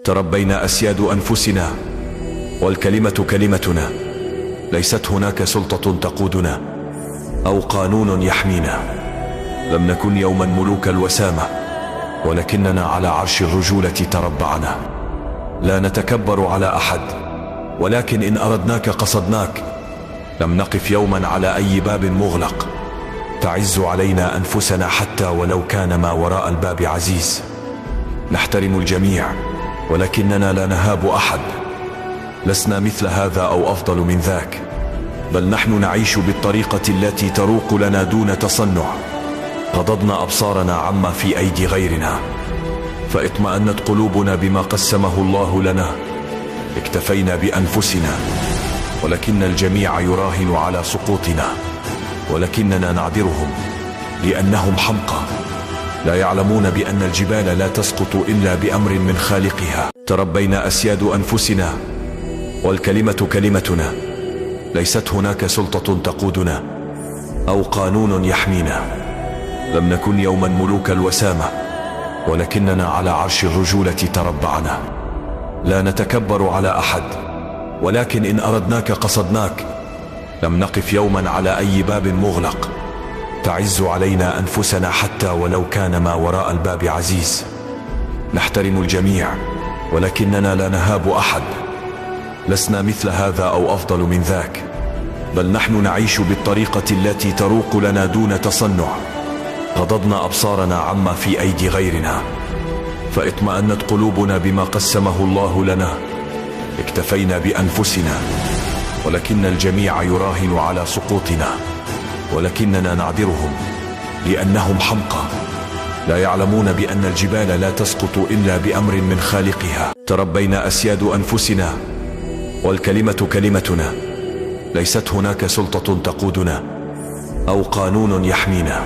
تربينا أسياد أنفسنا والكلمة كلمتنا، ليست هناك سلطة تقودنا أو قانون يحمينا. لم نكن يوما ملوك الوسامة، ولكننا على عرش الرجولة تربعنا. لا نتكبر على أحد، ولكن إن أردناك قصدناك. لم نقف يوما على أي باب مغلق. تعز علينا أنفسنا حتى ولو كان ما وراء الباب عزيز. نحترم الجميع، ولكننا لا نهاب أحد. لسنا مثل هذا أو أفضل من ذاك، بل نحن نعيش بالطريقة التي تروق لنا دون تصنع. غضضنا أبصارنا عما في أيدي غيرنا، فاطمأنت قلوبنا بما قسمه الله لنا. اكتفينا بأنفسنا، ولكن الجميع يراهن على سقوطنا. ولكننا نعذرهم لأنهم حمقى، لا يعلمون بأن الجبال لا تسقط إلا بأمر من خالقها. تربينا أسياد أنفسنا والكلمة كلمتنا، ليست هناك سلطة تقودنا أو قانون يحمينا. لم نكن يوما ملوك الوسامة، ولكننا على عرش الرجولة تربعنا. لا نتكبر على أحد، ولكن إن أردناك قصدناك. لم نقف يوما على أي باب مغلق. تعز علينا أنفسنا حتى ولو كان ما وراء الباب عزيز. نحترم الجميع، ولكننا لا نهاب أحد. لسنا مثل هذا أو أفضل من ذاك، بل نحن نعيش بالطريقة التي تروق لنا دون تصنع. غضضنا أبصارنا عما في أيدي غيرنا، فاطمأنت قلوبنا بما قسمه الله لنا. اكتفينا بأنفسنا، ولكن الجميع يراهن على سقوطنا. ولكننا نعذرهم لأنهم حمقى، لا يعلمون بأن الجبال لا تسقط إلا بأمر من خالقها. تربينا أسياد أنفسنا والكلمة كلمتنا، ليست هناك سلطة تقودنا أو قانون يحمينا.